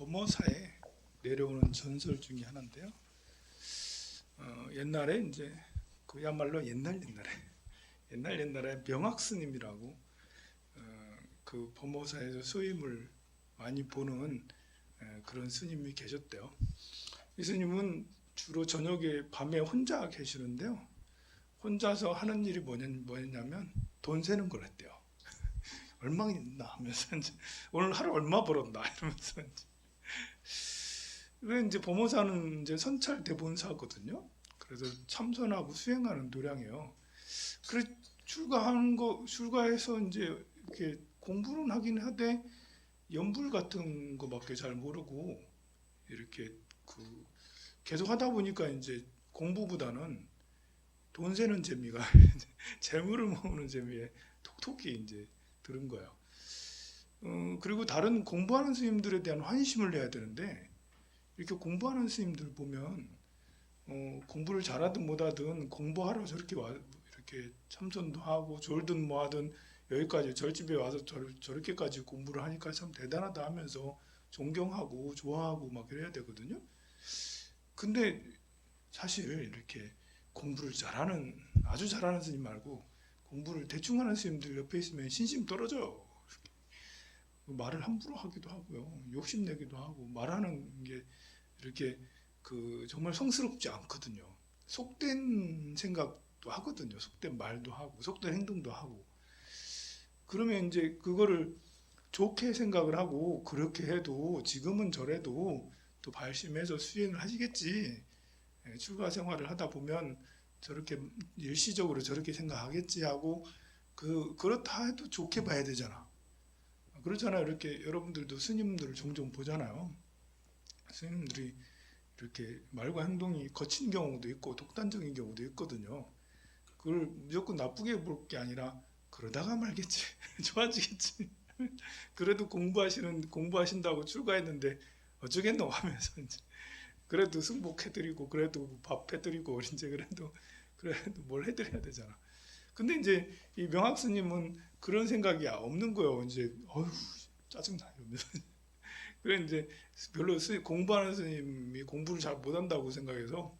범어사에 내려오는 전설 중에 하나인데요. 옛날에 이제 그야말로 옛날에 명학스님이라고 그 범어사에서 수임을 많이 보는 그런 스님이 계셨대요. 이 스님은 주로 저녁에 밤에 혼자 계시는데요. 혼자서 하는 일이 뭐냐면 돈 세는 걸 했대요. 얼마 있나 하면서 이제 오늘 하루 얼마 벌었나 이러면서 이제 범어사는 이제 선찰 대본사거든요. 그래서 참선하고 수행하는 도량이에요. 그래 출가해서 이제 이렇게 공부는 하긴 하되 연불 같은 거밖에 잘 모르고 이렇게 계속 하다 보니까 이제 공부보다는 돈 세는 재미가 재물을 모으는 재미에 톡톡히 이제 들은 거예요. 그리고 다른 공부하는 스님들에 대한 환심을 내야 되는데 이렇게 공부하는 스님들 보면 공부를 잘하든 못하든 공부하러 저렇게 이렇게 참선도 하고 졸든 뭐하든 여기까지 절집에 와서 저렇게까지 공부를 하니까 참 대단하다 하면서 존경하고 좋아하고 막 그래야 되거든요. 근데 사실 이렇게 공부를 아주 잘하는 스님 말고 공부를 대충 하는 스님들 옆에 있으면 신심 떨어져요. 말을 함부로 하기도 하고요, 욕심내기도 하고 말하는 게 이렇게 정말 성스럽지 않거든요. 속된 생각도 하거든요. 속된 말도 하고 속된 행동도 하고. 그러면 이제 그거를 좋게 생각을 하고 그렇게 해도 지금은 저래도 또 발심해서 수행을 하시겠지. 출가 생활을 하다 보면 저렇게 일시적으로 저렇게 생각하겠지 하고 그렇다 해도 좋게 봐야 되잖아. 그렇잖아요. 이렇게 여러분들도 스님들을 종종 보잖아요. 스님들이 이렇게 말과 행동이 거친 경우도 있고 독단적인 경우도 있거든요. 그걸 무조건 나쁘게 볼 게 아니라 그러다가 말겠지. 좋아지겠지. 그래도 공부하신다고 출가했는데 어쩌겠노 하면서 이제 그래도 승복해드리고 그래도 밥 해드리고 이제 그래도 뭘 해드려야 되잖아. 근데 이제 이 명학스님은 그런 생각이 없는 거예요. 이제 어휴 짜증나 이러면서. 그래 이제 별로 공부하는 스님이 공부를 잘 못한다고 생각해서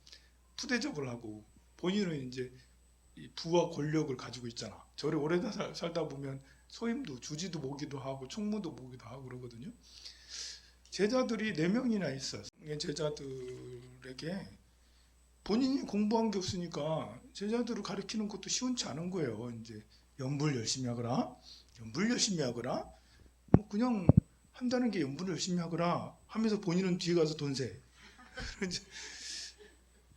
푸대접을 하고 본인은 이제 이 부와 권력을 가지고 있잖아. 절에 오래 살다 보면 소임도 주지도 모기도 하고 총무도 모기도 하고 그러거든요. 제자들이 4명이나 있어요. 제자들에게 본인이 공부한 게 없으니까 제자들을 가르치는 것도 시원치 않은 거예요. 이제 연불 열심히 하거라, 연불 열심히 하거라, 뭐 그냥 한다는 게 연불 열심히 하거라 하면서 본인은 뒤에 가서 돈 세.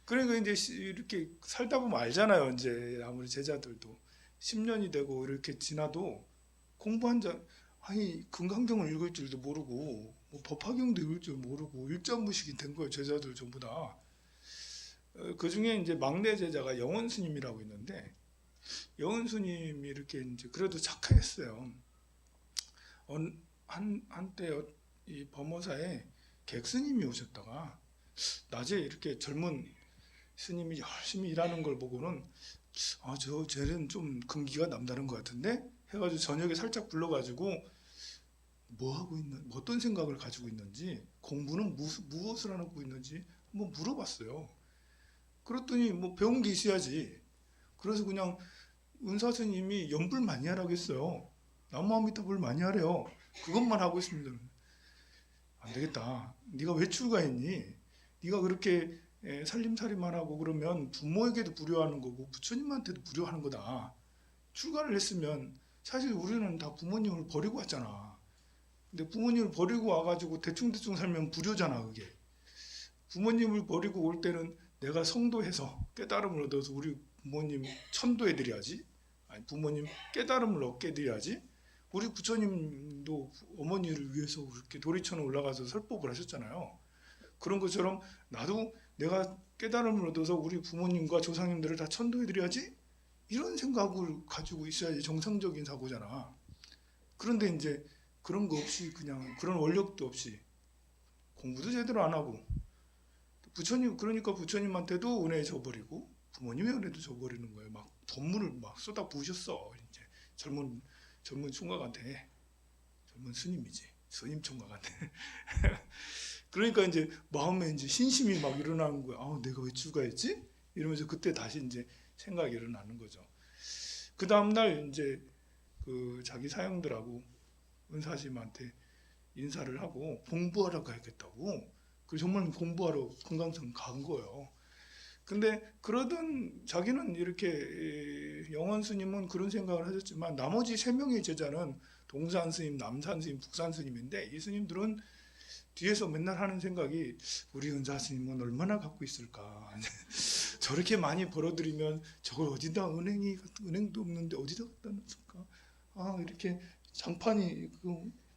그러니까 이제 이렇게 살다 보면 알잖아요. 이제 아무리 제자들도 10년이 되고 이렇게 지나도 아니 금강경을 읽을 줄도 모르고 뭐 법화경도 읽을 줄 모르고 일자무식이 된 거예요. 제자들 전부 다. 그 중에 이제 막내 제자가 영원 스님이라고 있는데 영원 스님이 이렇게 이제 그래도 착했어요. 한때 이 범어사에 객스님이 오셨다가 낮에 이렇게 젊은 스님이 열심히 일하는 걸 보고는 쟤는 좀 금기가 남다른 것 같은데 해가지고 저녁에 살짝 불러가지고 뭐 하고 있는, 어떤 생각을 가지고 있는지, 공부는 무엇을 하고 있는지 한번 물어봤어요. 그랬더니 뭐 배운 게 있어야지. 그래서 그냥 은사 스님이 연불 많이 하라고 했어요. 남무아미타불 많이 하래요. 그것만 하고 있습니다. 안 되겠다. 네가 왜 출가했니? 네가 그렇게 살림살이만 하고 그러면 부모에게도 불효하는 거고 부처님한테도 불효하는 거다. 출가를 했으면 사실 우리는 다 부모님을 버리고 왔잖아. 근데 부모님을 버리고 와가지고 대충대충 살면 불효잖아. 그게. 부모님을 버리고 올 때는 내가 성도해서 깨달음을 얻어서 우리 부모님 천도해드려야지. 아니 부모님 깨달음을 얻게 해드려야지. 우리 부처님도 어머니를 위해서 그렇게 도리천에 올라가서 설법을 하셨잖아요. 그런 것처럼 나도 내가 깨달음을 얻어서 우리 부모님과 조상님들을 다 천도해드려야지. 이런 생각을 가지고 있어야지 정상적인 사고잖아. 그런데 이제 그런 거 없이 그냥 그런 원력도 없이 공부도 제대로 안 하고 그러니까 부처님한테도 은혜 줘버리고 부모님의 은혜도 줘버리는 거예요. 막 법문을 막 쏟아 부으셨어. 이제 젊은 총각한테, 젊은 스님이지, 스님 총각한테. 그러니까 이제 마음에 이제 신심이 막 일어나는 거야. 아, 내가 왜 출가했지? 이러면서 그때 다시 이제 생각이 일어나는 거죠. 그 다음날 이제 그 자기 사형들하고 은사님한테 인사를 하고 공부하러 가야겠다고. 그 정말 공부하러 금강산 간 거예요. 근데 그러던 자기는 이렇게 영원 스님은 그런 생각을 하셨지만 나머지 세 명의 제자는 동산 스님, 남산 스님, 북산 스님인데 이 스님들은 뒤에서 맨날 하는 생각이 우리 은사 스님은 얼마나 갖고 있을까. 저렇게 많이 벌어들이면 저걸 어디다 은행도 없는데 어디다 갖다 놨을까. 아, 이렇게 장판이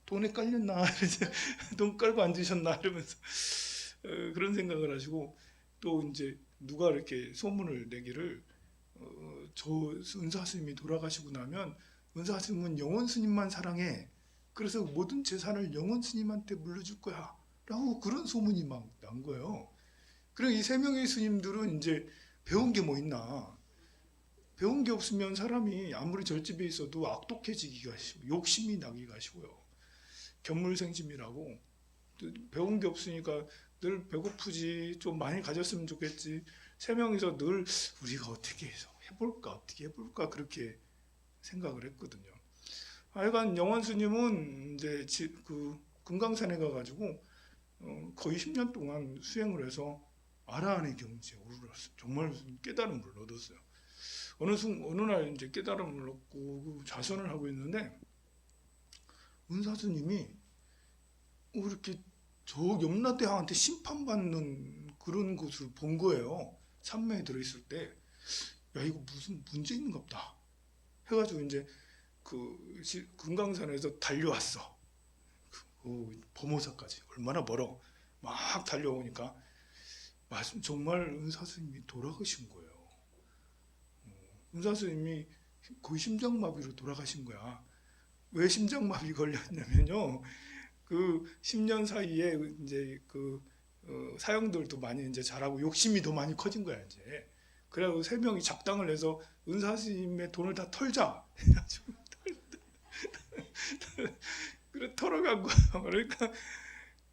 돈에 깔렸나. 돈 깔고 앉으셨나 이러면서 그런 생각을 하시고 또 이제 누가 이렇게 소문을 내기를 저 은사 스님이 돌아가시고 나면 은사 스님은 영원 스님만 사랑해. 그래서 모든 재산을 영원 스님한테 물려줄 거야. 라고 그런 소문이 막 난 거예요. 그리고 이 세 명의 스님들은 이제 배운 게 뭐 있나. 배운 게 없으면 사람이 아무리 절집에 있어도 악독해지기가 쉬고 욕심이 나기가 쉬워요. 견물생심이라고 배운 게 없으니까 늘 배고프지 좀 많이 가졌으면 좋겠지. 세 명이서 늘 우리가 어떻게 해서 해볼까 그렇게 생각을 했거든요. 하여간 영원 스님은 이제 그 금강산에 가가지고 거의 10년 동안 수행을 해서 아라한의 경지에 오르렀어요. 정말 깨달음을 얻었어요. 어느 날 이제 깨달음을 얻고 자선을 하고 있는데 은사 스님이 이렇게 저 염라대왕한테 심판받는 그런 것을 본 거예요. 산매에 들어있을 때, 야 이거 무슨 문제 있는가 보다 해가지고 이제 그 금강산에서 달려왔어. 범호사까지 얼마나 멀어. 막 달려오니까 정말 은사 스님이 돌아가신 거예요. 은사 스님이 거의 심장마비로 돌아가신 거야. 왜 심장마비 걸렸냐면요. 그 10년 사이에 이제 그 사형들도 많이 이제 잘하고 욕심이 더 많이 커진 거야 이제. 그래가지고 세 명이 작당을 해서 은사 스님의 돈을 다 털자. 그래 털어간 거야.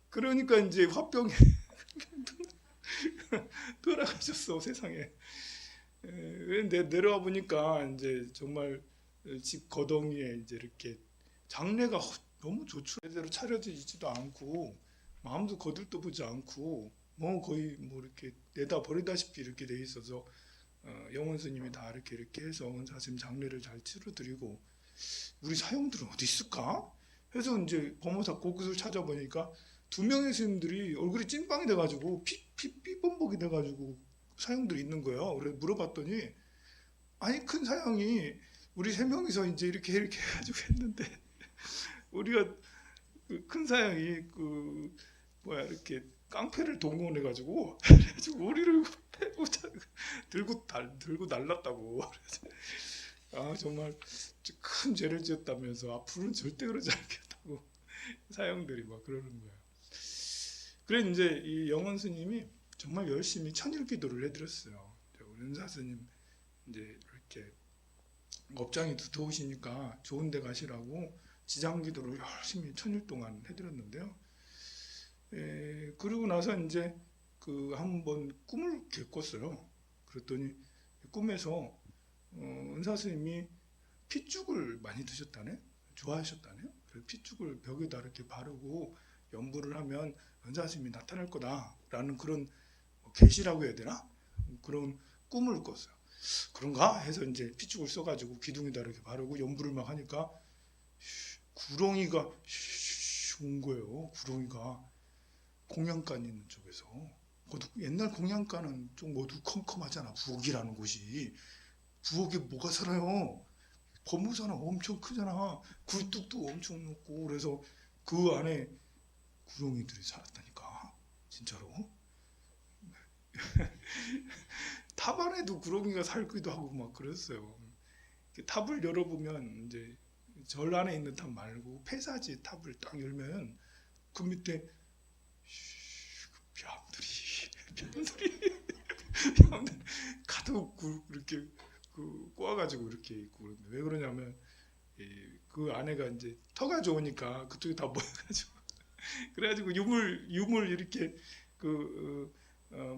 그러니까 이제 화병에 돌아가셨어 세상에. 내려와 보니까 이제 정말 집 거덩이에 이제 이렇게 장례가 너무 조촐해대로 차려지지도 않고 마음도 거들떠보지 않고 뭐 거의 뭐 이렇게 내다 버리다시피 이렇게 돼 있어서 영원 스님이 다 이렇게 해서 은사스님 장례를 잘 치러드리고 우리 사형들은 어디 있을까? 해서 이제 범호사 곳곳을 찾아보니까 두 명의 스님들이 얼굴이 찐빵이 돼가지고 피범벅이 돼가지고 사형들이 있는 거예요. 그래서 물어봤더니 아니 큰 사형이 우리 세 명이서 이제 이렇게 해가지고 했는데 우리가 큰 사형이 이렇게 깡패를 동원해가지고 우리를 들고 날랐다고. 아 정말 큰 죄를 지었다면서 앞으로는 절대 그러지 않겠다고 사형들이 막 그러는 거예요. 그래 이제 이 영원 스님이 정말 열심히 천일기도를 해드렸어요. 우리 은사 스님 이제 이렇게 업장이 두터우시니까 좋은 데 가시라고 지장기도를 열심히 천일 동안 해드렸는데요. 그러고 나서 이제 한번 꿈을 이렇게 꿨어요. 그랬더니 꿈에서 은사 스님이 핏죽을 많이 드셨다네, 좋아하셨다네. 그래서 핏죽을 벽에다 이렇게 바르고 연부를 하면 은사 스님이 나타날 거다라는 그런 계시라고 해야 되나? 그런 꿈을 꿨어요. 그런가 해서 이제 핏죽을 써가지고 기둥에다 이렇게 바르고 연부를 막 하니까 구렁이가 온 거예요. 구렁이가 공양간 있는 쪽에서. 옛날 공양간은 좀 어두컴컴하잖아. 부엌이라는 곳이. 부엌에 뭐가 살아요? 법무사는 엄청 크잖아. 굴뚝도 엄청 높고. 그래서 그 안에 구렁이들이 살았다니까. 진짜로. 탑 안에도 구렁이가 살기도 하고 막 그랬어요. 탑을 열어보면 이제 절 안에 있는 탑 말고 폐사지 탑을 딱 열면 그 밑에 뺨들이 가득 이렇게 꼬아가지고 이렇게 있고. 왜 그러냐면 그 안에가 이제 터가 좋으니까 그쪽에 다 모여가지고 그래가지고 유물 이렇게 그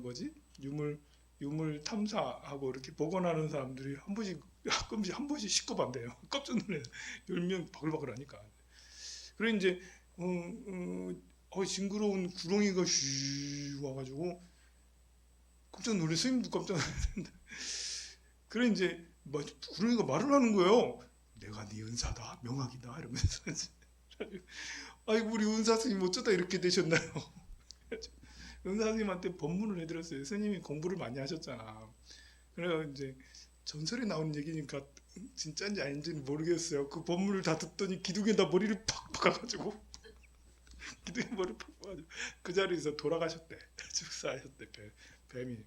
뭐지 유물 탐사하고 이렇게 복원하는 사람들이 한 번씩 가끔씩 한 번씩 식겁한대요. 깜짝 놀래. 10명 바글바글하니까. 그래 이제 징그러운 구렁이가 쉬 와가지고 깜짝 놀래. 스님도 깜짝 놀랐는데. 그래 이제 구렁이가 말을 하는 거예요. 내가 네 은사다, 명학이다 이러면서. 아이고 우리 은사 스님 어쩌다 이렇게 되셨나요? 은사 스님한테 법문을 해드렸어요. 스님이 공부를 많이 하셨잖아. 그래서 이제 전설에 나오는 얘기니까 진짜인지 아닌지는 모르겠어요. 그 법문을 다 듣더니 기둥에다 머리를 팍 박아가지고 기둥에 머리를 팍 박아가지고 그 자리에서 돌아가셨대. 죽사하셨대. 뱀이.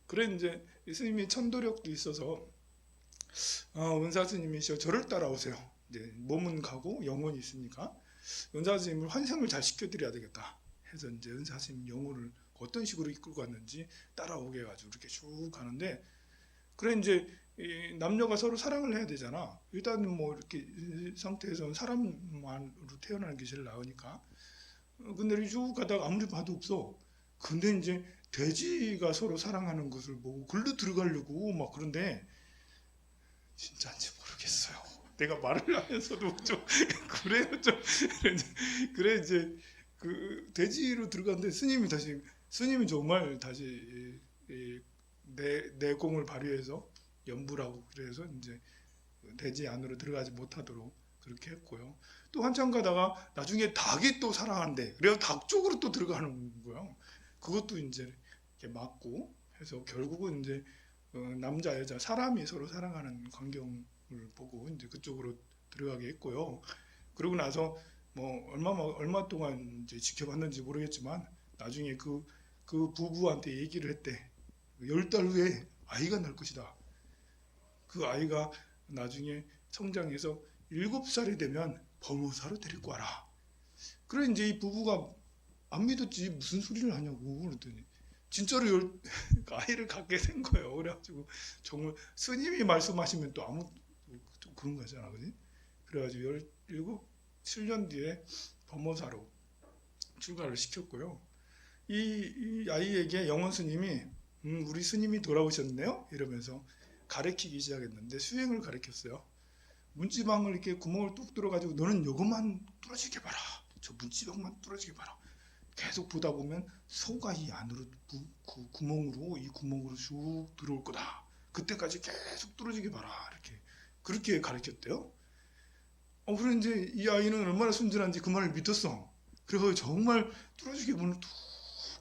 그래 이제 이 스님이 천도력도 있어서 은사 스님이시여 저를 따라오세요. 이제 몸은 가고 영혼이 있으니까 은사 스님을 환생을 잘 시켜드려야 되겠다 해서 이제 은사 스님 영혼을 어떤 식으로 이끌고 갔는지 따라오게 해가지고 이렇게 쭉 가는데 그래 이제 이 남녀가 서로 사랑을 해야 되잖아. 일단은 뭐 이렇게 이 상태에서는 사람만으로 태어나는 게 제일 나으니까. 근데 이렇게 쭉 가다가 아무리 봐도 없어. 근데 이제 돼지가 서로 사랑하는 것을 보고 글로 들어가려고 막 그런데 진짜인지 모르겠어요. 내가 말을 하면서도 좀 그래요 좀 그래 이제 그 돼지로 들어갔는데 스님이 정말 다시 내공을 발휘해서 연부라고 그래서 이제 돼지 안으로 들어가지 못하도록 그렇게 했고요. 또 한참 가다가 나중에 닭이 또 사랑한대. 그래서 닭 쪽으로 또 들어가는 거예요. 그것도 이제 이렇게 막고 해서 결국은 이제 남자 여자 사람이 서로 사랑하는 광경을 보고 이제 그쪽으로 들어가게 했고요. 그러고 나서 뭐 얼마 동안 이제 지켜봤는지 모르겠지만 나중에 그 부부한테 얘기를 했대. 10달 후에 아이가 날 것이다. 그 아이가 나중에 성장해서 7살이 되면 범호사로 데리고 와라. 그래 이제 이 부부가 안 믿었지. 무슨 소리를 하냐고 그랬더니 진짜로 아이를 갖게 된 거예요. 그래가지고 정말 스님이 말씀하시면 또 좀 그런 거잖아, 그지? 그래가지고 7년 뒤에 범호사로 출가를 시켰고요. 이 아이에게 영원 스님이 우리 스님이 돌아오셨네요 이러면서 가르치기 시작했는데 수행을 가르쳤어요. 문지방을 이렇게 구멍을 뚝 뚫어가지고 너는 요것만 뚫어지게 봐라. 저 문지방만 뚫어지게 봐라. 계속 보다 보면 소가 이 안으로 이 구멍으로 쭉 들어올 거다. 그때까지 계속 뚫어지게 봐라. 이렇게 그렇게 가르쳤대요. 그래 이제 이 아이는 얼마나 순진한지 그 말을 믿었어. 그래서 정말 뚫어지게 보면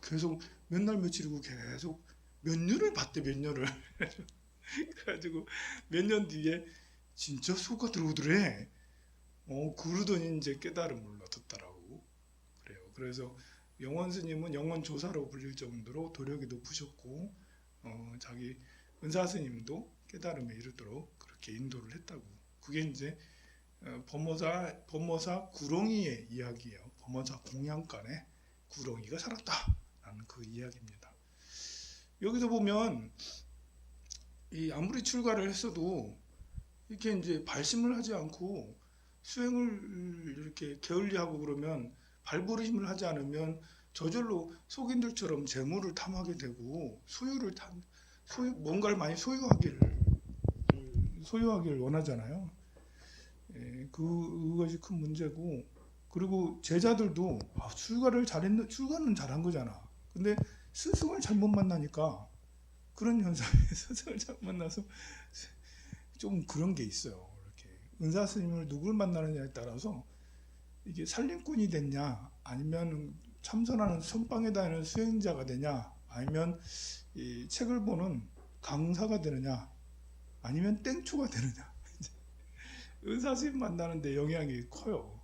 계속 몇 날 며칠이고 계속 몇 년을 봤대. 몇 년을. 그래가지고 몇 년 뒤에 진짜 소가 들어오더래. 그러더니 이제 깨달음을 얻었다라고 그래요. 그래서 영원 스님은 영원 조사로 불릴 정도로 도력이 높으셨고 자기 은사 스님도 깨달음에 이르도록 그렇게 인도를 했다고. 그게 이제 범모사 구렁이의 이야기예요. 범모사 공양간에 구렁이가 살았다라는 그 이야기입니다. 여기서 보면 이 아무리 출가를 했어도 이렇게 이제 발심을 하지 않고 수행을 이렇게 게을리하고 그러면 발버림을 하지 않으면 저절로 속인들처럼 재물을 탐하게 되고 뭔가를 많이 소유하기를 원하잖아요. 그것이 큰 문제고 그리고 제자들도 출가는 잘한 거잖아. 근데 스승을 잘못 만나니까 그런 현상에 스승을 잘못 만나서 좀 그런 게 있어요. 이렇게 은사 스님을 누굴 만나느냐에 따라서 이게 살림꾼이 됐냐, 아니면 참선하는 선방에 다니는 수행자가 되냐, 아니면 이 책을 보는 강사가 되느냐, 아니면 땡초가 되느냐. 은사 스님 만나는데 영향이 커요.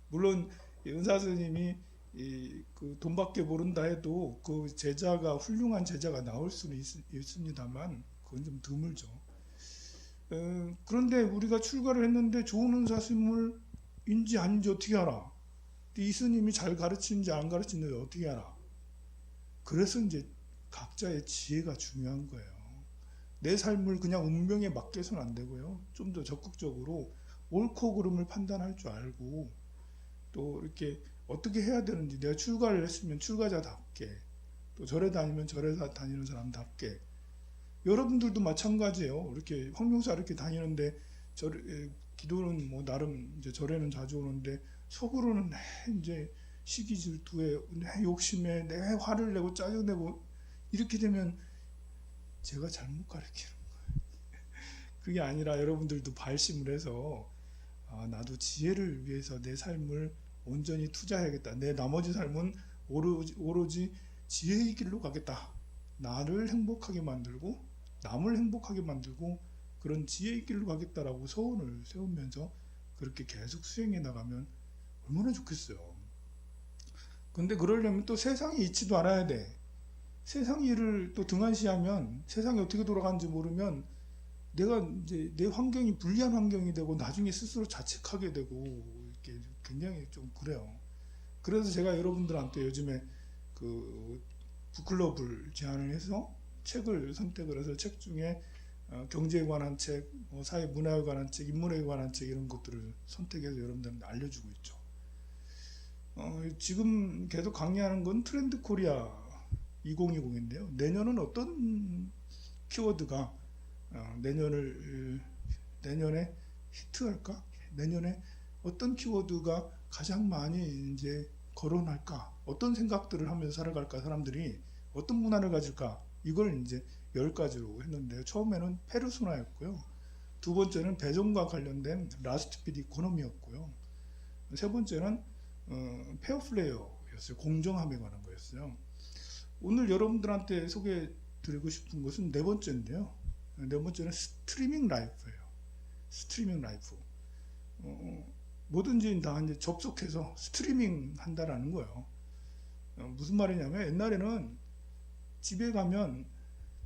물론 은사 스님이 그 돈밖에 모른다 해도 그 제자가 훌륭한 제자가 나올 수는 있습니다만 그건 좀 드물죠. 그런데 우리가 출가를 했는데 좋은 은사 스님을인지 아닌지 어떻게 알아? 이 스님이 잘 가르치는지 안 가르치는지 어떻게 알아? 그래서 이제 각자의 지혜가 중요한 거예요. 내 삶을 그냥 운명에 맡겨서는 안 되고요. 좀 더 적극적으로 옳고 그름을 판단할 줄 알고 또 이렇게 어떻게 해야 되는지, 내가 출가를 했으면 출가자답게, 또 절에 다니면 절에 다니는 사람답게, 여러분들도 마찬가지예요. 이렇게 황룡사 이렇게 다니는데 기도는 뭐 나름 이제 절에는 자주 오는데 속으로는 이제 시기 질투에 내 욕심에 내 화를 내고 짜증내고 이렇게 되면 제가 잘못 가르치는 그게 아니라 여러분들도 발심을 해서 나도 지혜를 위해서 내 삶을 온전히 투자해야겠다. 내 나머지 삶은 오로지 지혜의 길로 가겠다. 나를 행복하게 만들고 남을 행복하게 만들고 그런 지혜의 길로 가겠다라고 소원을 세우면서 그렇게 계속 수행해 나가면 얼마나 좋겠어요. 근데 그러려면 또 세상이 있지도 않아야 돼. 세상 일을 또 등한시하면 세상이 어떻게 돌아가는지 모르면 내가 이제 내 환경이 불리한 환경이 되고 나중에 스스로 자책하게 되고 이렇게 굉장히 좀 그래요. 그래서 제가 여러분들한테 요즘에 그 북클럽을 제안을 해서 책을 선택을 해서 책 중에 경제에 관한 책, 사회 문화에 관한 책, 인문에 관한 책 이런 것들을 선택해서 여러분들한테 알려주고 있죠. 지금 계속 강의하는 건 트렌드 코리아 2020인데요. 내년은 어떤 키워드가 내년에 히트할까? 내년에 어떤 키워드가 가장 많이 이제 거론할까? 어떤 생각들을 하면서 살아갈까? 사람들이 어떤 문화를 가질까? 이걸 이제 10가지로 했는데요. 처음에는 페르소나였고요. 두 번째는 배정과 관련된 라스트 핏 이코노미였고요. 세 번째는 페어플레이어였어요. 공정함에 관한 거였어요. 오늘 여러분들한테 소개해 드리고 싶은 것은 네 번째인데요. 네 번째는 스트리밍 라이프예요. 스트리밍 라이프. 뭐든지 다 이제 접속해서 스트리밍 한다라는 거예요. 무슨 말이냐면 옛날에는 집에 가면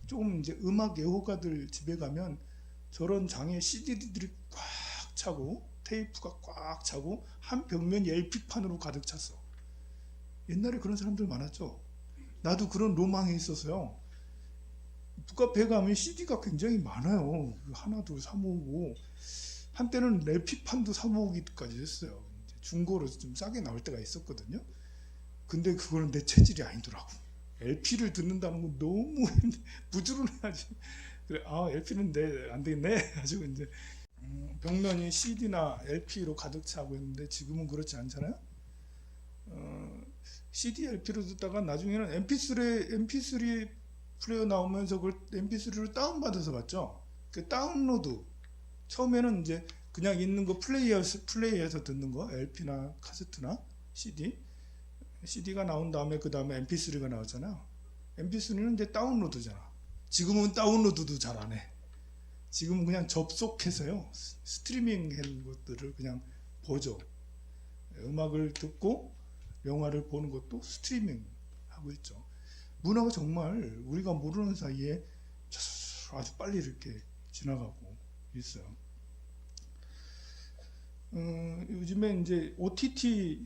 조금 이제 음악 애호가들 집에 가면 저런 장에 CD들이 꽉 차고 테이프가 꽉 차고 한 벽면이 LP판으로 가득 찼어. 옛날에 그런 사람들 많았죠. 나도 그런 로망이 있어서요. 북카페에 가면 CD가 굉장히 많아요. 하나 둘 사 모으고 한때는 LP판도 사 모으기까지 했어요. 중고로 좀 싸게 나올 때가 있었거든요. 근데 그거는 내 체질이 아니더라고. LP를 듣는다는 건 너무 부지런해야지. 그래, LP는 안 되겠네. 가지고 이제 벽면이 CD나 LP로 가득 차고 있는데 지금은 그렇지 않잖아요. CD, LP로 듣다가 나중에는 MP3 플레이어 나오면서 그걸 MP3로 다운받아서 봤죠. 그 다운로드. 처음에는 이제 그냥 있는 거 플레이해서 듣는 거, LP나 카세트나 CD가 나온 다음에 그 다음에 MP3가 나왔잖아요. MP3는 이제 다운로드잖아. 지금은 다운로드도 잘 안 해. 지금은 그냥 접속해서요. 스트리밍 하는 것들을 그냥 보죠. 음악을 듣고 영화를 보는 것도 스트리밍 하고 있죠. 문화가 정말 우리가 모르는 사이에 아주 빨리 이렇게 지나가고 있어요. 요즘에 이제 OTT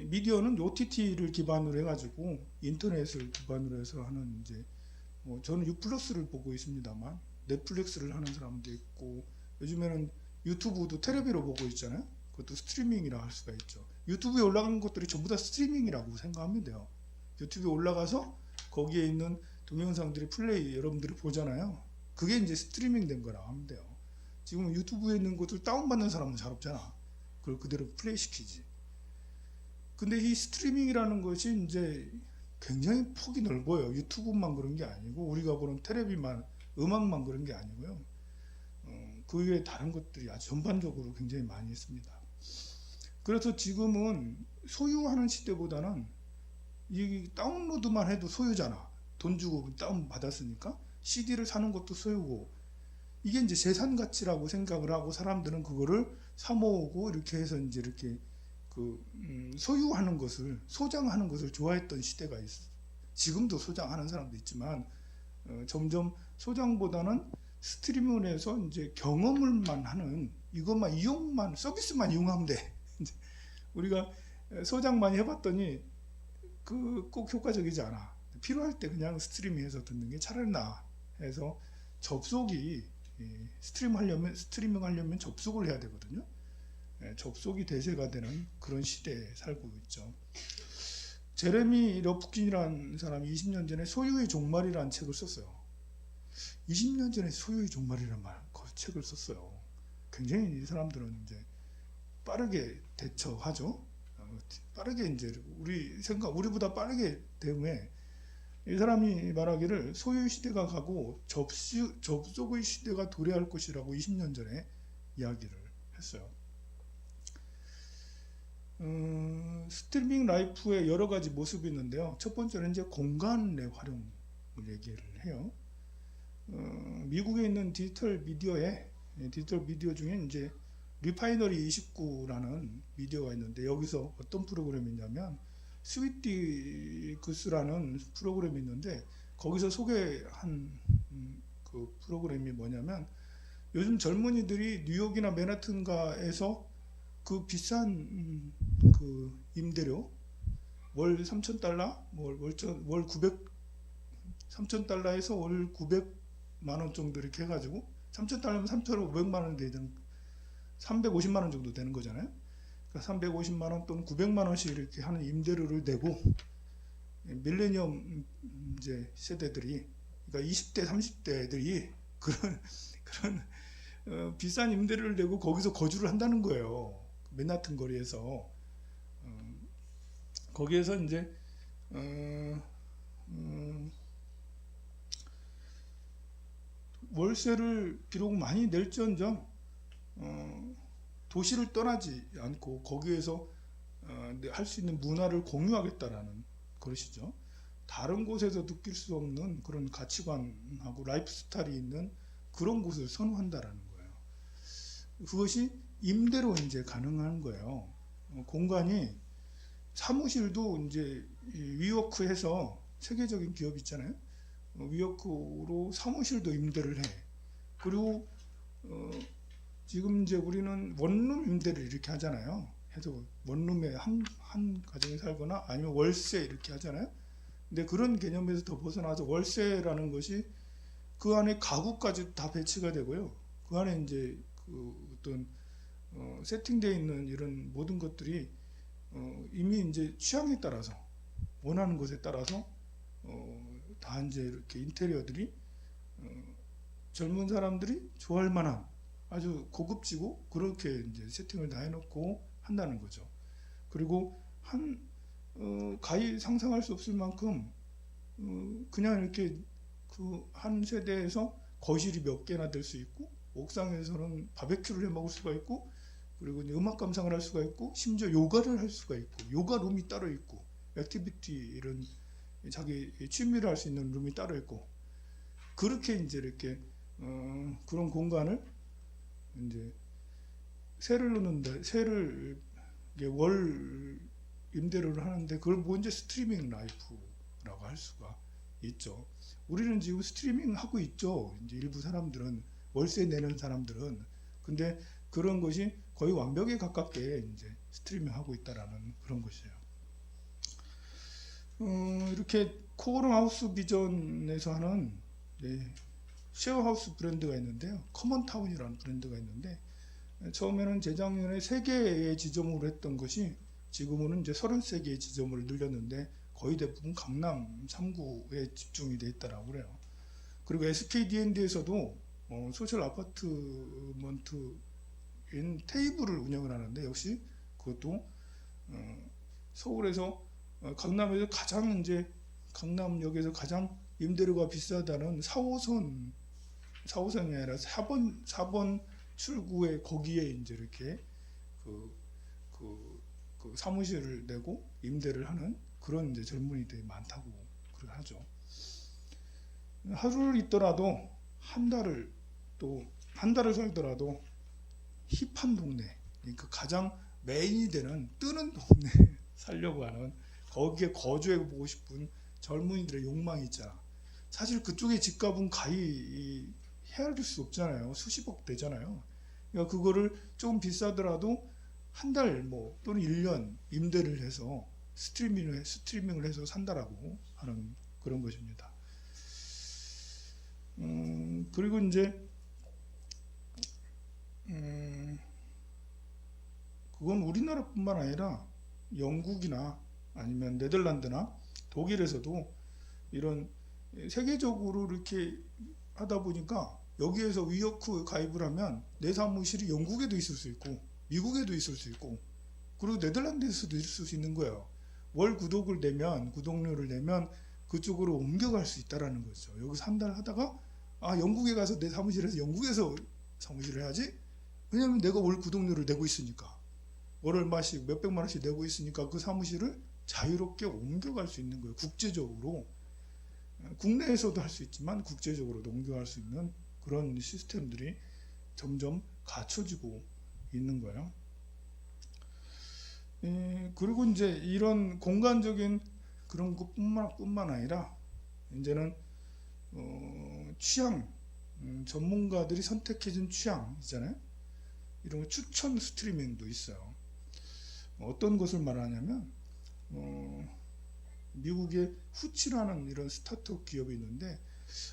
미디어는 OTT를 기반으로 해가지고 인터넷을 기반으로 해서 하는 이제 저는 U+를 보고 있습니다만 넷플릭스를 하는 사람도 있고 요즘에는 유튜브도 테레비로 보고 있잖아요. 그것도 스트리밍이라 할 수가 있죠. 유튜브에 올라간 것들이 전부 다 스트리밍이라고 생각하면 돼요. 유튜브에 올라가서 거기에 있는 동영상들이 플레이 여러분들이 보잖아요. 그게 이제 스트리밍 된 거라고 하면 돼요. 지금 유튜브에 있는 것들 다운받는 사람은 잘 없잖아. 그걸 그대로 플레이 시키지. 근데 이 스트리밍이라는 것이 이제 굉장히 폭이 넓어요. 유튜브만 그런 게 아니고 우리가 보는 텔레비만 음악만 그런 게 아니고요. 그 외에 다른 것들이 아주 전반적으로 굉장히 많이 있습니다. 그래서 지금은 소유하는 시대보다는 이 다운로드만 해도 소유잖아. 돈 주고 다운 받았으니까 CD를 사는 것도 소유고 이게 이제 재산 가치라고 생각을 하고 사람들은 그거를 사 모으고 이렇게 해서 이제 이렇게 소유하는 것을 소장하는 것을 좋아했던 시대가 있어. 지금도 소장하는 사람도 있지만 점점 소장보다는 스트리밍을 해서 이제 경험을만 하는 이것만 이용만 서비스만 이용하면 돼. 우리가 소장 많이 해봤더니 꼭 효과적이지 않아. 필요할 때 그냥 스트리밍해서 듣는 게 차라리 나아. 해서 접속이 스트리밍 하려면 접속을 해야 되거든요. 접속이 대세가 되는 그런 시대에 살고 있죠. 제레미 러프킨이라는 사람이 20년 전에 소유의 종말이라는 책을 썼어요. 20년 전에 소유의 종말이라는 책을 썼어요. 굉장히 이 사람들은 이제 빠르게 대처하죠. 빠르게 이제 우리보다 빠르게 대응해. 이 사람이 말하기를 소유 시대가 가고 접속의 시대가 도래할 것이라고 20년 전에 이야기를 했어요. 스트리밍 라이프의 여러 가지 모습이 있는데요. 첫 번째는 이제 공간의 활용을 얘기를 해요. 미국에 있는 디지털 미디어 중에 이제 리파이너리 29라는 미디어가 있는데 여기서 어떤 프로그램이 있냐면 스위티그스라는 프로그램이 있는데 거기서 소개한 그 프로그램이 뭐냐면 요즘 젊은이들이 뉴욕이나 맨하튼가에서 그 비싼 그 임대료 월 3,000달러 월 3,000달러에서 월 900만 원 정도 이렇게 해가지고 3,000달러면 3,500만 원 되는 350만 원 정도 되는 거잖아요. 그러니까 350만 원 또는 900만 원씩 이렇게 하는 임대료를 내고 밀레니엄 이제 세대들이 그러니까 20대 30대들이 그런 비싼 임대료를 내고 거기서 거주를 한다는 거예요. 맨하튼 거리에서 거기에서 이제 월세를 비록 많이 낼지언정 도시를 떠나지 않고 거기에서 할 수 있는 문화를 공유하겠다라는 것이죠. 다른 곳에서 느낄 수 없는 그런 가치관하고 라이프 스타일이 있는 그런 곳을 선호한다라는 거예요. 그것이 임대로 이제 가능한 거예요. 공간이 사무실도 이제 위워크해서 세계적인 기업 있잖아요. 위워크로 사무실도 임대를 해. 그리고 지금 이제 우리는 원룸 임대를 이렇게 하잖아요. 해서 원룸에 한 가정에 살거나 아니면 월세 이렇게 하잖아요. 근데 그런 개념에서 더 벗어나서 월세라는 것이 그 안에 가구까지 다 배치가 되고요. 그 안에 이제 그 어떤 세팅되어 있는 이런 모든 것들이 이미 이제 취향에 따라서 원하는 것에 따라서 다 이제 이렇게 인테리어들이 젊은 사람들이 좋아할 만한 아주 고급지고 그렇게 이제 세팅을 다 해놓고 한다는 거죠. 그리고 가히 상상할 수 없을 만큼 그냥 이렇게 그 한 세대에서 거실이 몇 개나 될 수 있고 옥상에서는 바베큐를 해 먹을 수가 있고 그리고 이제 음악 감상을 할 수가 있고 심지어 요가를 할 수가 있고 요가 룸이 따로 있고 액티비티 이런 자기 취미를 할 수 있는 룸이 따로 있고 그렇게 이제 이렇게 그런 공간을 이제 세를 넣는데 월 임대료를 하는데 그걸 먼저 스트리밍 라이프라고 할 수가 있죠. 우리는 지금 스트리밍 하고 있죠. 이제 일부 사람들은 월세 내는 사람들은 근데 그런 것이 거의 완벽에 가깝게 이제 스트리밍 하고 있다라는 그런 것이에요. 이렇게 코어하우스 비전에서 하는 쉐어하우스 브랜드가 있는데요. 커먼타운이라는 브랜드가 있는데 처음에는 재작년에 3개의 지점으로 했던 것이 지금은 이제 33개의 지점을 늘렸는데 거의 대부분 강남 3구에 집중이 되어 있다고 그래요. 그리고 SKD&D에서도 소셜 아파트먼트인 테이블을 운영을 하는데 역시 그것도 서울에서 강남에서 가장 이제 강남역에서 가장 임대료가 비싸다는 4호선이 아니라 4번 출구에 거기에 이제 이렇게 그 사무실을 내고 임대를 하는 그런 이제 젊은이들이 많다고 그렇게 하죠. 하루를 있더라도 한 달을 살더라도 힙한 동네, 그러니까 가장 메인이 되는 뜨는 동네 살려고 하는 거기에 거주해 보고 싶은 젊은이들의 욕망이 있잖아. 사실 그쪽에 집값은 가히 헤아릴 수 없잖아요. 수십억 되잖아요. 그러니까 그거를 조금 비싸더라도 한 달 또는 1년 임대를 해서 스트리밍을 해서 산다라고 하는 그런 것입니다. 그리고 이제 그건 우리나라뿐만 아니라 영국이나 아니면 네덜란드나 독일에서도 이런 세계적으로 이렇게 하다 보니까 여기에서 위워크 가입을 하면 내 사무실이 영국에도 있을 수 있고 미국에도 있을 수 있고 그리고 네덜란드에서도 있을 수 있는 거예요. 월 구독을 내면 구독료를 내면 그쪽으로 옮겨갈 수 있다라는 거죠. 여기서 한 달 하다가 영국에 가서 내 사무실에서 영국에서 사무실을 해야지. 왜냐면 내가 월 구독료를 내고 있으니까 월 얼마씩 몇백만 원씩 내고 있으니까 그 사무실을 자유롭게 옮겨갈 수 있는 거예요. 국제적으로. 국내에서도 할 수 있지만 국제적으로도 옮겨갈 수 있는 그런 시스템들이 점점 갖춰지고 있는 거예요. 그리고 이제 이런 공간적인 그런 것뿐만 아니라 이제는 취향, 전문가들이 선택해준 취향이잖아요. 이런 추천 스트리밍도 있어요. 어떤 것을 말하냐면 미국의 후치라는 이런 스타트업 기업이 있는데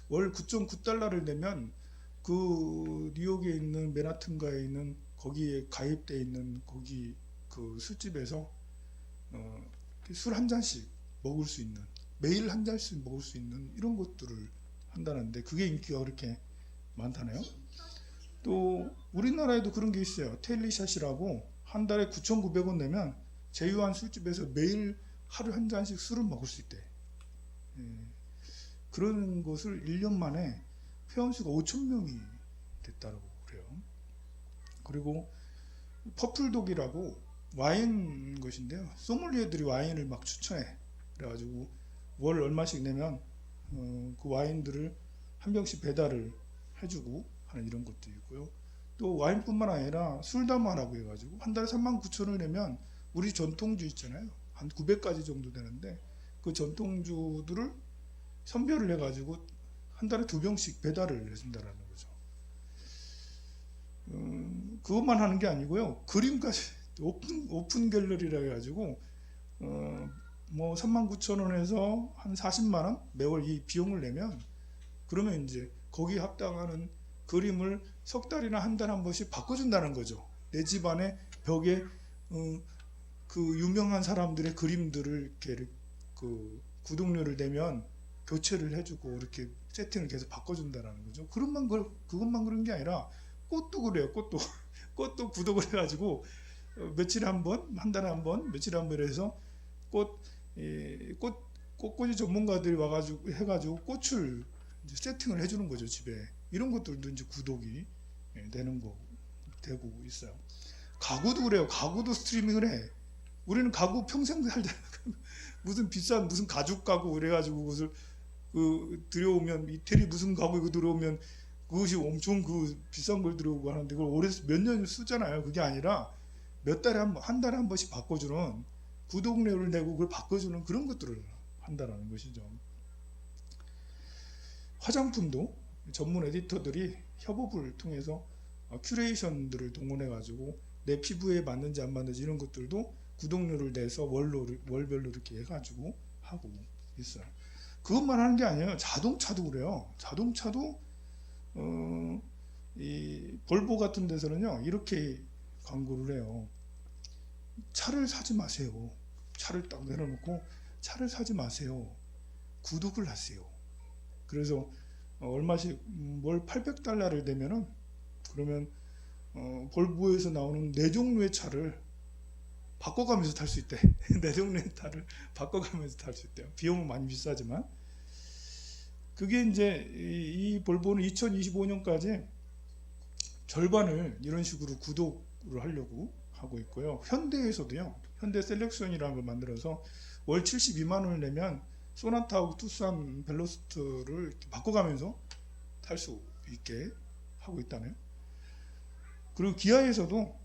월 9.9달러를 내면 그 뉴욕에 있는 맨하튼가에 있는 거기에 가입되어 있는 거기 그 술집에서 술 한 잔씩 먹을 수 있는 매일 한 잔씩 먹을 수 있는 이런 것들을 한다는데 그게 인기가 그렇게 많다네요. 또 우리나라에도 그런 게 있어요. 테일리샷이라고 한 달에 9,900원 내면 제휴한 술집에서 매일 하루 한 잔씩 술을 먹을 수 있대. 그런 것을 1년 만에 회원수가 5,000명이 됐다고 그래요. 그리고 퍼플독이라고 와인 것인데요. 소믈리에들이 와인을 막 추천해. 그래가지고 월 얼마씩 내면 그 와인들을 한 병씩 배달을 해주고 하는 이런 것도 있고요. 또 와인뿐만 아니라 술담화라고 해가지고 한 달에 39,000원을 내면 우리 전통주 있잖아요. 한 900가지 정도 되는데 그 전통주들을 선별을 해가지고 한 달에 2병씩 배달을 해준다는 거죠. 그것만 하는 게 아니고요. 그림까지 오픈 갤러리라 해가지고 뭐 39,000원에서 한 40만원 매월 이 비용을 내면 그러면 이제 거기에 합당하는 그림을 석 달이나 한 달에 한 번씩 바꿔준다는 거죠. 내 집안에 벽에 그 유명한 사람들의 그림들을 이렇게 그 구독료를 내면 교체를 해주고 이렇게 세팅을 계속 바꿔준다는 거죠. 그것만 그런 게 아니라 꽃도 그래요. 꽃도 구독을 해가지고 며칠에 한 번, 한 달에 한 번, 며칠에 한 번 해서 꽃꽂이 전문가들이 와가지고 해가지고 꽃을 이제 세팅을 해주는 거죠. 집에 이런 것들도 이제 구독이 되고 있어요. 가구도 그래요. 가구도 스트리밍을 해. 우리는 가구 평생 살잖아. 무슨 가죽 가구 그래가지고 그것을 들여오면 이태리 무슨 가구 이거 들어오면 그것이 엄청 비싼 걸 들어오고 하는데 그걸 오래 몇 년 쓰잖아요. 그게 아니라 한 달에 한 번씩 바꿔주는 구독료를 내고 그걸 바꿔주는 그런 것들을 한다라는 것이죠. 화장품도 전문 에디터들이 협업을 통해서 큐레이션들을 동원해가지고 내 피부에 맞는지 안 맞는지 이런 것들도 구독료를 내서 월별로 이렇게 해가지고 하고 있어요. 그것만 하는 게 아니에요. 자동차도 그래요. 자동차도 이 볼보 같은 데서는요 이렇게 광고를 해요. 차를 사지 마세요. 차를 딱 내려놓고 차를 사지 마세요. 구독을 하세요. 그래서 얼마씩 월 800달러를 내면은 그러면 볼보에서 나오는 4종류의 차를 바꿔가면서 탈 수 있대. 4종류의 차를 바꿔가면서 탈 수 있대요. 비용은 많이 비싸지만 그게 이제 이 볼보는 2025년까지 절반을 이런 식으로 구독을 하려고 하고 있고요. 현대에서도요. 현대 셀렉션이라는 걸 만들어서 월 72만 원을 내면 소나타하고 투싼 벨로스트를 바꿔가면서 탈 수 있게 하고 있다네요. 그리고 기아에서도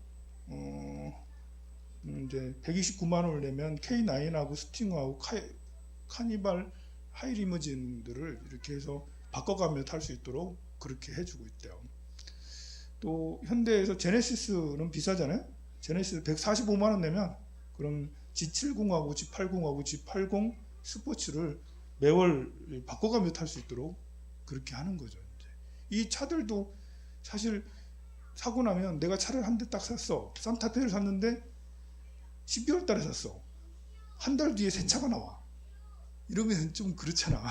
이제 129만 원을 내면 K9하고 스팅어하고 카니발 하이리무진들을 이렇게 해서 바꿔가며 탈 수 있도록 그렇게 해주고 있대요. 또 현대에서 제네시스는 비싸잖아요. 제네시스 145만 원 내면 그럼 G70하고 G80하고 G80 스포츠를 매월 바꿔가며 탈 수 있도록 그렇게 하는 거죠. 이제. 이 차들도 사실 사고 나면 내가 차를 한 대 딱 샀어. 산타페를 샀는데 12월 달에 샀어. 한 달 뒤에 새 차가 나와. 이러면 좀 그렇잖아.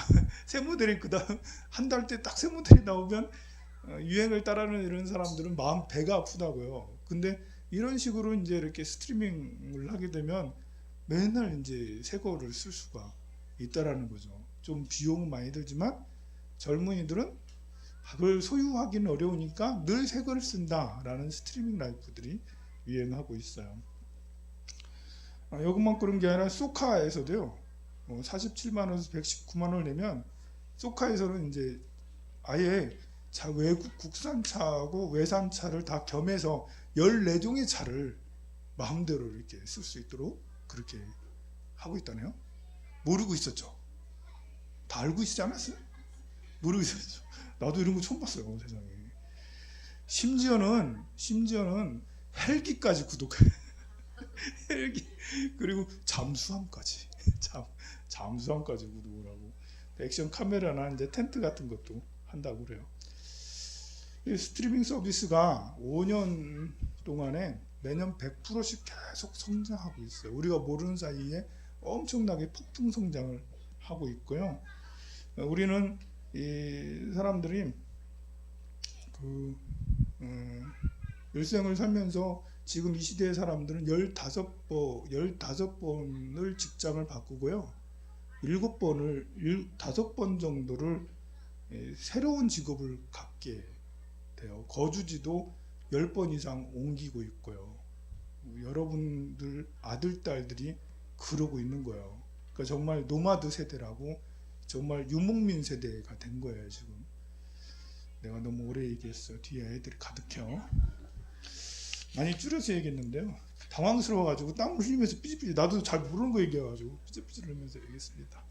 새 모델이 그다음 한 달 때 딱 새 모델이 나오면 유행을 따르는 이런 사람들은 마음 배가 아프다고요. 근데 이런 식으로 이제 이렇게 스트리밍을 하게 되면 맨날 이제 새 거를 쓸 수가 있다라는 거죠. 좀 비용은 많이 들지만 젊은이들은 그걸 소유하기는 어려우니까 늘 새 거를 쓴다라는 스트리밍 라이프들이 유행하고 있어요. 이것만 그런 게 아니라 소카에서도요. 47만 원에서 119만 원을 내면 소카에서는 이제 아예 외국 국산차하고 외산차를 다 겸해서 14종의 차를 마음대로 이렇게 쓸 수 있도록 그렇게 하고 있다네요. 모르고 있었죠. 다 알고 있지 않았어요? 모르고 있었죠. 나도 이런 거 처음 봤어요, 세상에. 심지어는 헬기까지 구독해. 헬기 그리고 잠수함까지 잠수함까지 구독을 하고 액션 카메라나 이제 텐트 같은 것도 한다고 그래요. 이 스트리밍 서비스가 5년 동안에 매년 100%씩 계속 성장하고 있어요. 우리가 모르는 사이에 엄청나게 폭풍 성장을 하고 있고요. 우리는 이 사람들이 그 일생을 살면서 지금 이 시대의 사람들은 15번을 직장을 바꾸고요. 5번 정도를 새로운 직업을 갖게 돼요. 거주지도 10번 이상 옮기고 있고요. 여러분들 아들, 딸들이 그러고 있는 거예요. 그러니까 정말 노마드 세대라고 정말 유목민 세대가 된 거예요, 지금. 내가 너무 오래 얘기했어요. 뒤에 애들이 가득해요. 많이 줄여서 얘기했는데요. 당황스러워가지고 땀 흘리면서 삐질삐질 나도 잘 모르는 거 얘기해가지고 삐질삐질 하면서 얘기했습니다.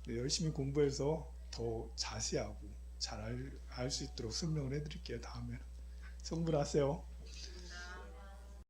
네, 열심히 공부해서 더 자세하고 잘 알 수 있도록 설명을 해드릴게요. 다음에 성불하세요.